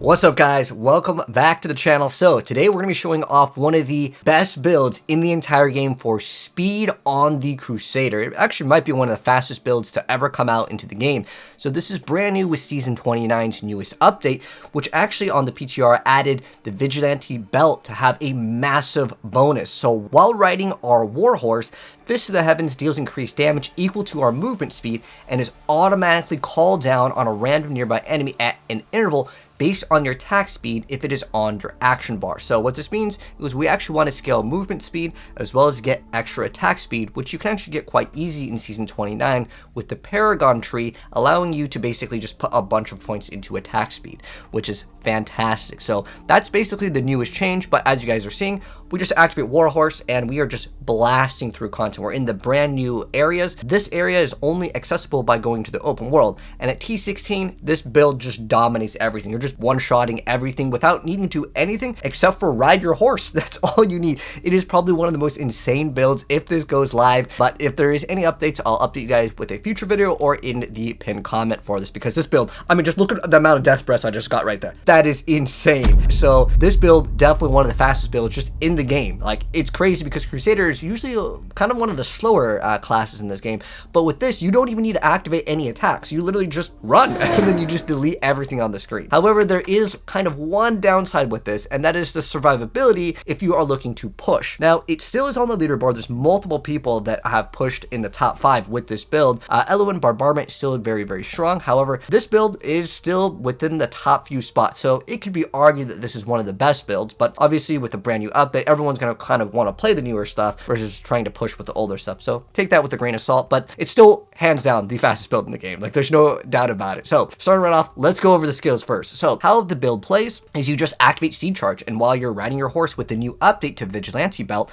What's up guys, welcome back to the channel. So today we're going to be showing off one of the best builds in the entire game for speed on the Crusader. It actually might be one of the fastest builds to ever come out into the game. So this is brand new with Season 29's newest update, which actually on the PTR added the Vigilante belt to have a massive bonus. So while riding our Warhorse, Fist of the Heavens deals increased damage equal to our movement speed and is automatically called down on a random nearby enemy at an interval based on your attack speed if it is on your action bar. So what this means is we actually want to scale movement speed as well as get extra attack speed, which you can actually get quite easy in Season 29 with the Paragon tree, allowing you to basically just put a bunch of points into attack speed, which is fantastic. So that's basically the newest change, but as you guys are seeing, we just activate Warhorse and we are just blasting through content. We're in the brand new areas. This area is only accessible by going to the open world, and at T16 this build just dominates everything. You're just one-shotting everything without needing to do anything except for ride your horse. That's all you need. It is probably one of the most insane builds if this goes live, but if there is any updates, I'll update you guys with a future video or in the pinned comment for this, because this build, I mean, just look at the amount of death breaths I just got right there. That is insane. So this build, definitely one of the fastest builds just in the game. Like, it's crazy because Crusader is usually kind of one of the slower classes in this game, but with this you don't even need to activate any attacks. You literally just run and then you just delete everything on the screen. However, there is kind of one downside with this, and that is the survivability if you are looking to push. Now, it still is on the leaderboard. There's multiple people that have pushed in the top 5 with this build. Eloin Bombardment is still very, very strong. However, this build is still within the top few spots, so it could be argued that this is one of the best builds, but obviously with a brand new update, everyone's going to kind of want to play the newer stuff versus trying to push with the older stuff. So take that with a grain of salt, but it's still hands down the fastest build in the game. Like, there's no doubt about it. So starting right off, let's go over the skills first. So how the build plays is you just activate Seed Charge, and while you're riding your horse with the new update to Vigilante belt,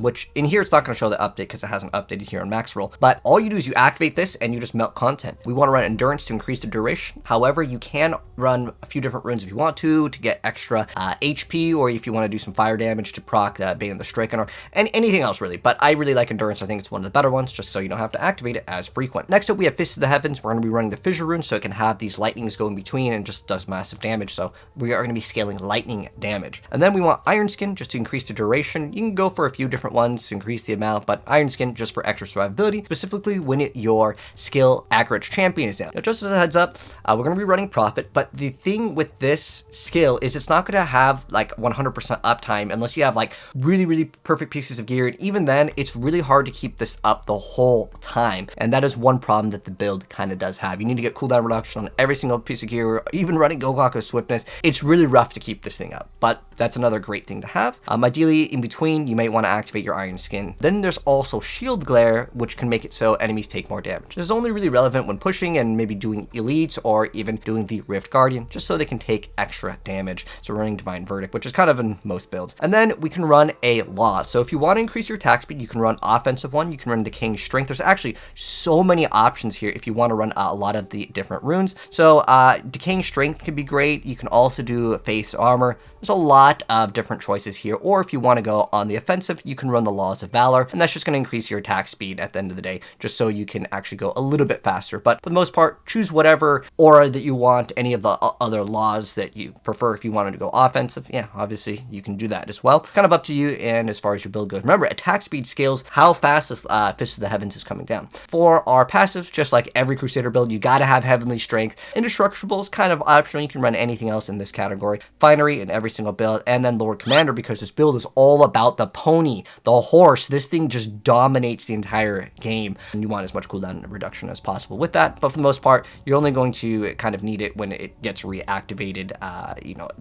which in here it's not going to show the update because it hasn't updated here on max roll, but all you do is you activate this and you just melt content. We want to run Endurance to increase the duration. However, you can run a few different runes if you want to get extra HP, or if you want to do some fire damage to proc Bane of the Stricken, or anything else really. But I really like Endurance. I think it's one of the better ones, just so you don't have to activate it as frequent. Next up, we have Fist of the Heavens. We're going to be running the Fissure rune, so it can have these lightnings go in between and just does massive damage. So we are going to be scaling lightning damage. And then we want Iron Skin just to increase the duration. You can go for a few different ones to increase the amount, but Iron Skin just for extra survivability, specifically when your skill accurate champion is down. Now, just as a heads up, we're going to be running Prophet, but the thing with this skill is it's not going to have like 100% uptime unless you have like really perfect pieces of gear, and even then it's really hard to keep this up the whole time, and that is one problem that the build kind of does have. You need to get cooldown reduction on every single piece of gear. Even running Gogaku Swiftness, it's really rough to keep this thing up, but that's another great thing to have. Ideally, in between, you might want to activate your Iron Skin. Then there's also Shield Glare, which can make it so enemies take more damage. This is only really relevant when pushing and maybe doing elites or even doing the Rift Guardian, just so they can take extra damage. So we're running Divine Verdict, which is kind of in most builds. And then we can run a Law. So if you want to increase your attack speed, you can run Offensive one, you can run Decaying Strength. There's actually so many options here if you want to run a lot of the different runes. So Decaying Strength can be great. You can also do Faith's Armor. There's a lot of different choices here. Or if you want to go on the offensive, you can run the Laws of Valor, and that's just going to increase your attack speed at the end of the day, just so you can actually go a little bit faster. But for the most part, choose whatever aura that you want, any of the other laws that you prefer. If you wanted to go offensive, yeah, obviously you can do that as well. Kind of up to you, and as far as your build goes. Remember, attack speed scales how fast this Fist of the Heavens is coming down. For our passives, just like every Crusader build, you got to have Heavenly Strength. Indestructible is kind of optional. You can run anything else in this category. Finery in every single build, and then Lord Commander, because this build is all about the pony, the horse. This thing just dominates the entire game, and you want as much cooldown reduction as possible with that. But for the most part, you're only going to kind of need it when it gets reactivated,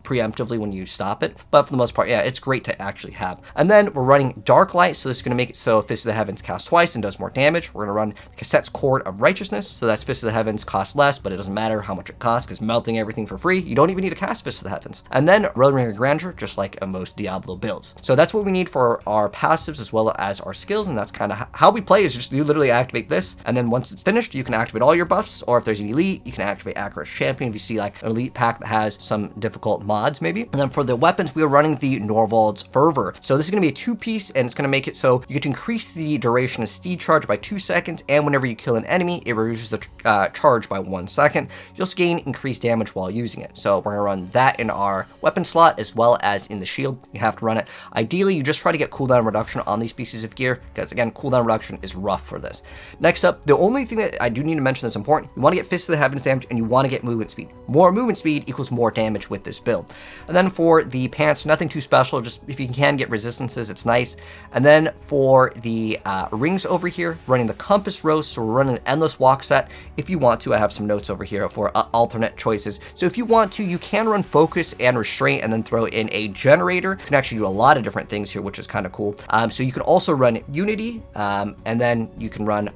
preemptively when you stop it. But for the most part, yeah, it's great to actually have. And then we're running Dark Light, so this is going to make it so Fist of the Heavens casts twice and does more damage. We're going to run Cassette's Cord of Righteousness, so that's Fist of the Heavens costs less, but it doesn't matter how much it costs because melting everything for free, you don't even need to cast Fist of the Heavens. And then Roadringer Grandeur, just like most Diablo builds. So that's what we need for our passives as well as our skills, and that's kind of how we play, is just you literally activate this, and then once it's finished, you can activate all your buffs, or if there's an elite, you can activate Accurate Champion if you see like an elite pack that has some difficult mods maybe. And then for the weapons, we are running the Norvald's Fur Fervor. So this is going to be a 2-piece, and it's going to make it so you get to increase the duration of steed charge by 2 seconds, and whenever you kill an enemy, it reduces the charge by 1 second. You also gain increased damage while using it. So we're going to run that in our weapon slot as well as in the shield. You have to run it. Ideally, you just try to get cooldown reduction on these pieces of gear, because again, cooldown reduction is rough for this. Next up, the only thing that I do need to mention that's important, you want to get Fist of the Heavens damage, and you want to get movement speed. More movement speed equals more damage with this build. And then for the pants, nothing too special, just if you can get resistances, it's nice. And then for the rings over here, running the compass rose, so we're running the endless walk set. If you want to, I have some notes over here for alternate choices. So if you want to, you can run focus and restraint and then throw in a generator. You can actually do a lot of different things here, which is kind of cool. So you can also run unity, and then you can run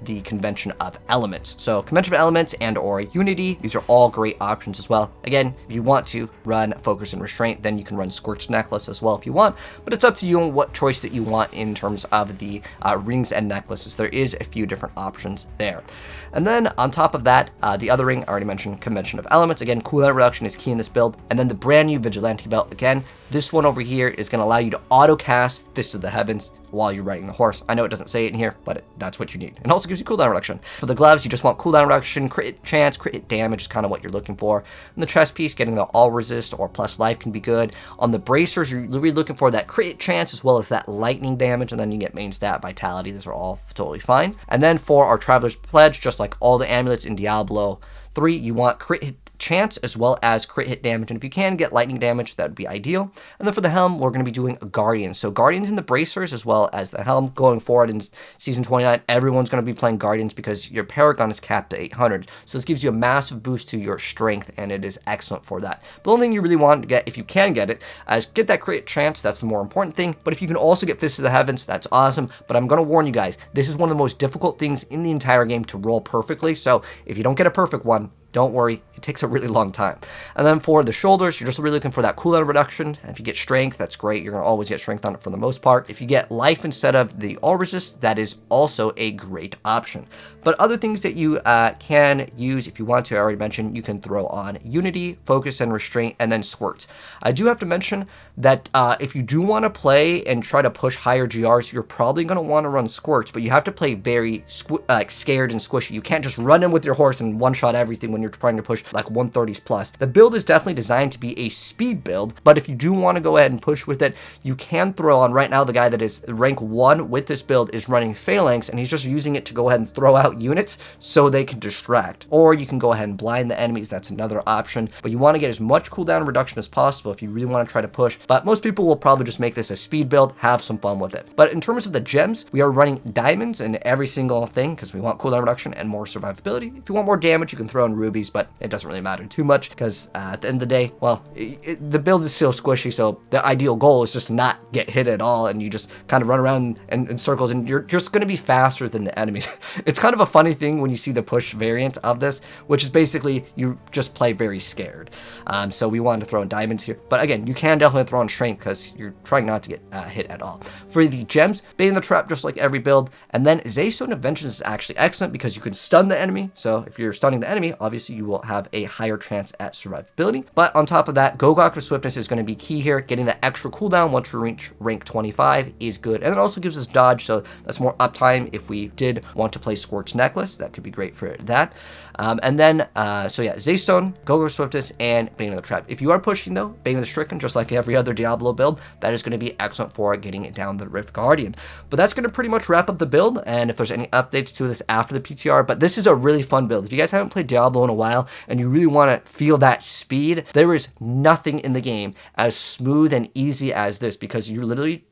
the convention of elements. So convention of elements and or unity, these are all great options as well. Again, if you want to run focus and restraint, then you can run scorched necklace as well if you want, but it's up to you on what choice that you want in terms of the rings and necklaces. There is a few different options there. And then on top of that, the other ring, I already mentioned convention of elements. Again, cooldown reduction is key in this build. And then the brand new vigilante belt. Again, this one over here is going to allow you to auto cast Fist of the Heavens while you're riding the horse. I know it doesn't say it in here, but that's what you need. And also gives you cooldown reduction. For the gloves, you just want cooldown reduction, crit hit chance, crit hit damage is kind of what you're looking for. And the chest piece, getting the all resist or plus life can be good. On the bracers, you're really looking for that crit hit chance as well as that lightning damage, and then you get main stat vitality. Those are all totally fine. And then for our Traveler's Pledge, just like all the amulets in Diablo 3, you want crit hit chance as well as crit hit damage, and if you can get lightning damage, that would be ideal. And then for the helm, we're going to be doing Guardians. So Guardians in the bracers as well as the helm. Going forward in season 29, everyone's going to be playing Guardians because your Paragon is capped to 800. So this gives you a massive boost to your strength, and it is excellent for that. The only thing you really want to get, if you can get it, is get that crit chance. That's the more important thing. But if you can also get Fist of the Heavens, that's awesome. But I'm going to warn you guys, this is one of the most difficult things in the entire game to roll perfectly. So if you don't get a perfect one, don't worry, it takes a really long time. And then for the shoulders, you're just really looking for that cooldown reduction. And if you get strength, that's great. You're going to always get strength on it for the most part. If you get life instead of the all resist, that is also a great option. But other things that you can use if you want to, I already mentioned, you can throw on unity, focus and restraint, and then squirts. I do have to mention that if you do want to play and try to push higher GRs, you're probably going to want to run squirts, but you have to play very scared and squishy. You can't just run in with your horse and one-shot everything when you're trying to push like 130s plus. The build is definitely designed to be a speed build, but if you do want to go ahead and push with it, you can throw on. Right now, the guy that is rank 1 with this build is running phalanx, and he's just using it to go ahead and throw out units so they can distract. Or you can go ahead and blind the enemies. That's another option, but you want to get as much cooldown reduction as possible if you really want to try to push. But most people will probably just make this a speed build, have some fun with it. But in terms of the gems, we are running diamonds in every single thing because we want cooldown reduction and more survivability. If you want more damage, you can throw in rubies, but it doesn't really matter too much because at the end of the day, well, the build is still squishy, so the ideal goal is just to not get hit at all, and you just kind of run around in circles, and you're just going to be faster than the enemies. It's kind of a funny thing when you see the push variant of this, which is basically you just play very scared. So we wanted to throw in diamonds here, but again, you can definitely throw in strength because you're trying not to get hit at all. For the gems, bait in the trap just like every build, and then Zaystone of Vengeance is actually excellent because you can stun the enemy. So if you're stunning the enemy, obviously you will have a higher chance at survivability. But on top of that, Gogok of Swiftness is going to be key here. Getting that extra cooldown once we reach rank 25 is good, and it also gives us dodge, so that's more uptime if we did want to play Scorched Necklace. That could be great for that. And then, so yeah, Zaystone, Gogok of Swiftness, and Bane of the Trap. If you are pushing though, Bane of the Stricken, just like every other Diablo build, that is going to be excellent for getting it down the Rift Guardian. But that's going to pretty much wrap up the build, and if there's any updates to this after the PTR, but this is a really fun build. If you guys haven't played Diablo in a while, and you really want to feel that speed, there is nothing in the game as smooth and easy as this, because you literally,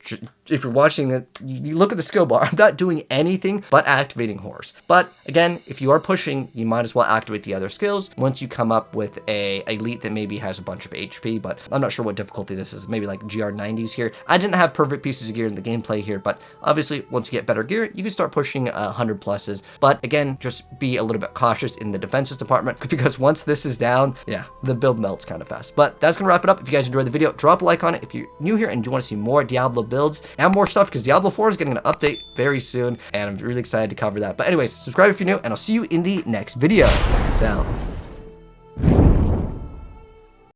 if you're watching it, you look at the skill bar, I'm not doing anything but activating horse. But again, if you are pushing, you might as well activate the other skills once you come up with a elite that maybe has a bunch of HP, but I'm not sure what difficulty this is, maybe like GR 90s here. I didn't have perfect pieces of gear in the gameplay here, but obviously once you get better gear, you can start pushing 100 pluses. But again, just be a little bit cautious in the defenses department, because once this is down, yeah, the build melts kind of fast. But that's gonna wrap it up. If you guys enjoyed the video, drop a like on it. If you're new here and you want to see more Diablo builds and more stuff, because Diablo 4 is getting an update very soon, and I'm really excited to cover that. But anyways, subscribe if you're new, and I'll see you in the next video. Peace out.